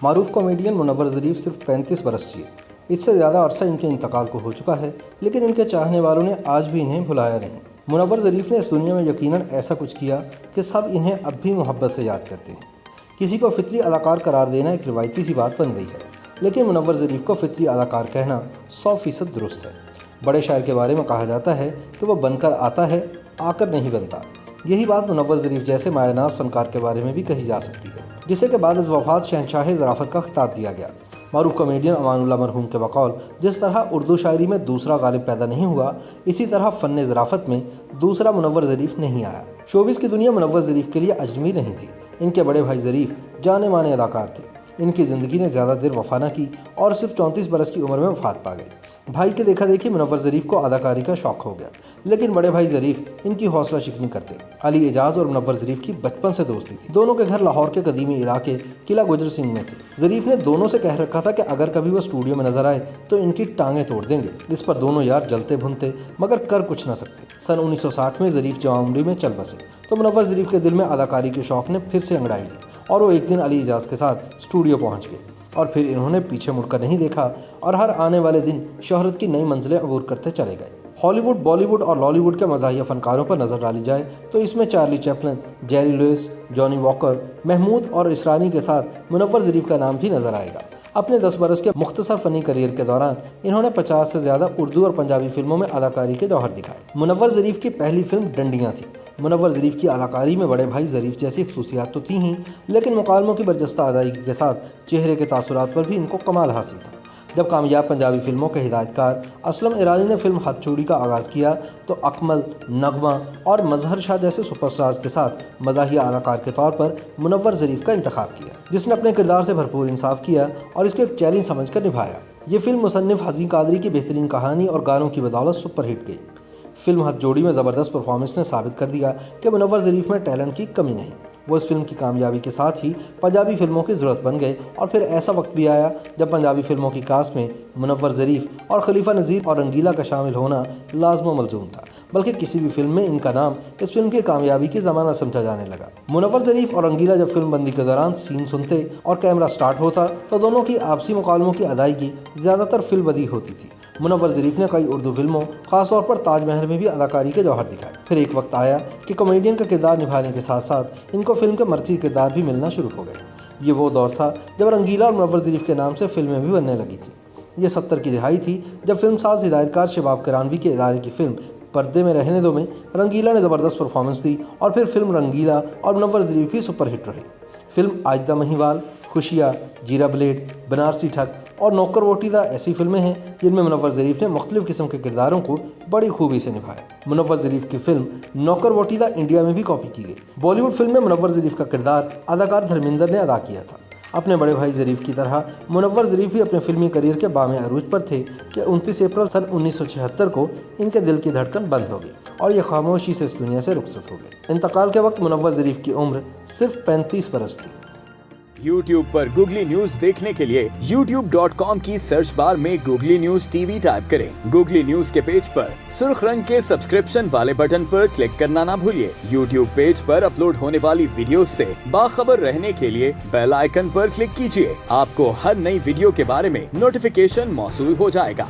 मारूफ comedian Munawwar ज़रीफ सिर्फ 35 बरस जिए। इससे ज़्यादा अरसा इनके इंतकाल को हो चुका है, लेकिन इनके चाहने वालों ने आज भी इन्हें भुलाया नहीं। मुनव्वर ज़रीफ ने इस दुनिया में यकीनन ऐसा कुछ किया कि सब इन्हें अब भी मोहब्बत से याद करते हैं। किसी को फितरी अदाकार करार देना एक रिवायती सी बात बन गई है, लेकिन मुनव्वर ज़रीफ को फितरी अदाकार कहना 100% दुरुस्त है। बड़े शायर के बारे में कहा जाता है कि वह बनकर आता है, आकर नहीं बनता। यही बात मुनव्वर ज़रीफ जैसे मायनाज़ फनकार के बारे में भी कही जा सकती है, जिसे के बाद वफ़ात शहनशाह ज़राफ़त का खिताब दिया गया। मारूफ कॉमेडियन अमानुल्लाह मरहूम के बकौल जिस तरह उर्दू शायरी में दूसरा गालिब पैदा नहीं हुआ, इसी तरह फ़न ज़राफ़त में दूसरा मुनव्वर ज़रीफ नहीं आया। शोबिस की दुनिया मुनव्वर ज़रीफ के लिए अजनबी नहीं थी। इनके बड़े भाई ज़रीफ जाने माने अदाकार थे। इनकी ज़िंदगी ने ज़्यादा देर वफा न की और सिर्फ 34 बरस की उम्र में वफात पा गए। भाई के देखा देखी मुनव्वर ज़रीफ को अदाकारी का शौक़ हो गया, लेकिन बड़े भाई ज़रीफ इनकी हौसला शिकनी करते। अली एजाज और मुनव्वर ज़रीफ की बचपन से दोस्ती थी। दोनों के घर लाहौर के कदीमी इलाके किला गुजर सिंह में थे। ज़रीफ ने दोनों से कह रखा था कि अगर कभी वो स्टूडियो में नजर आए तो इनकी टांगें तोड़ देंगे। इस पर दोनों यार जलते भुनते, मगर कर कुछ न सकते। सन 1960 में ज़रीफ जवां उम्री में चल बसे तो मुनव्वर ज़रीफ के दिल में अदाकारी के शौक़ ने फिर से अंगड़ाई ली और वो एक दिन अली एजाज के साथ स्टूडियो पहुँच गए और फिर इन्होंने पीछे मुड़कर नहीं देखा और हर आने वाले दिन शोहरत की नई मंजिलें अबूर करते चले गए। हॉलीवुड, बॉलीवुड और लॉलीवुड के मज़ाहिया फ़नकारों पर नज़र डाली जाए तो इसमें Charlie Chaplin, Jerry Lewis, Johnny Walker, Mehmood और इसरानी के साथ मुनव्वर ज़रीफ का नाम भी नज़र आएगा। अपने 10 बरस के मुख्तसर फ़नी करियर के दौरान इन्होंने 50 से ज़्यादा उर्दू और पंजाबी फिल्मों में अदाकारी के जौहर दिखाए। मुनव्वर ज़रीफ की पहली फिल्म डंडियाँ थी। मुनव्वर ज़रीफ की अदाकारी में बड़े भाई ज़रीफ जैसी खसूसियात तो थी ही, लेकिन मुकालमों की बरजस्ता अदायगी के साथ चेहरे के तासुरात पर भी इनको कमाल हासिल था। जब कामयाब पंजाबी फिल्मों के हिदायतकार असलम ईरानी ने फिल्म हथचोड़ी का आगाज़ किया तो अकमल, नगमा और मजहर शाह जैसे सुपरस्टार्स के साथ मज़ाहिया अदाकार के तौर पर मुनव्वर ज़रीफ का इंतखाब किया, जिसने अपने किरदार से भरपूर इंसाफ किया और इसको एक चैलेंज समझकर निभाया। ये फिल्म मुसन्निफ हज़ीम कादरी की बेहतरीन कहानी और गानों की बदौलत सुपरहिट गई। फिल्म हथजोड़ी में ज़बरदस्त परफॉर्मेंस ने साबित कर दिया कि मुनव्वर ज़रीफ में टैलेंट की कमी नहीं। वो इस फिल्म की कामयाबी के साथ ही पंजाबी फिल्मों की ज़रूरत बन गए और फिर ऐसा वक्त भी आया जब पंजाबी फिल्मों की कास्ट में मुनव्वर ज़रीफ और खलीफा नज़ीर और रंगीला का शामिल होना लाज़िम मलज़ूम था, बल्कि किसी भी फिल्म में इनका नाम इस फिल्म की कामयाबी की ज़माना समझा जाने लगा। मुनव्वर ज़रीफ और रंगीला जब फिल्म बंदी के दौरान सीन सुनते और कैमरा स्टार्ट होता तो दोनों की आपसी मुकालमों की अदायगी ज़्यादातर फिल्म बदी होती थी। मुनव्वर ज़रीफ ने कई उर्दू फिल्मों, खासतौर पर ताजमहल में भी अदाकारी के जौहर दिखाए। फिर एक वक्त आया कि कॉमेडियन का किरदार निभाने के साथ साथ इनको फिल्म के मर्ची किरदार भी मिलना शुरू हो गए। ये वो दौर था जब रंगीला और मुनव्वर ज़रीफ के नाम से फिल्में भी बनने लगी थी। ये 70 की दिहाई थी जब फिल्म साज हिदायतकार शबाब किरानवी के इदारे की फिल्म पर्दे में रहने दो में रंगीला ने ज़बरदस्त परफॉर्मेंस दी और फिर फिल्म रंगीला और मुनव्वर ज़रीफ की सुपरहिट रही। फिल्म आजदा महिवाल, खुशियाँ, जीरा ब्लेड, बनारसी ठग और नौकर वोटीदा ऐसी फिल्में हैं जिनमें मुनव्वर ज़रीफ ने मुख्तलिफ किस्म के किरदारों को बड़ी खूबी से निभाया। मुनव्वर ज़रीफ की फिल्म नौकर वोटीदा इंडिया में भी कॉपी की गई। बॉलीवुड फिल्म में मुनव्वर ज़रीफ का किरदार अदाकार धर्मेंद्र ने अदा किया था। अपने बड़े भाई ज़रीफ की तरह मुनव्वर ज़रीफ भी अपने फिल्मी करियर के बामे अरूज पर थे कि 29 अप्रैल सन 1976 को इनके दिल की धड़कन बंद हो गई और ये खामोशी से इस दुनिया से रुखसत हो गए। इंतकाल के वक्त मुनव्वर ज़रीफ की उम्र सिर्फ 35 बरस थी। YouTube पर गूगली न्यूज देखने के लिए youtube.com की सर्च बार में गूगली न्यूज टीवी टाइप करें। गूगली न्यूज के पेज पर सुर्ख रंग के सब्सक्रिप्शन वाले बटन पर क्लिक करना ना भूलिए। YouTube पेज पर अपलोड होने वाली वीडियोस से बाखबर रहने के लिए बेल आइकन पर क्लिक कीजिए। आपको हर नई वीडियो के बारे में नोटिफिकेशन मौसूल हो जाएगा।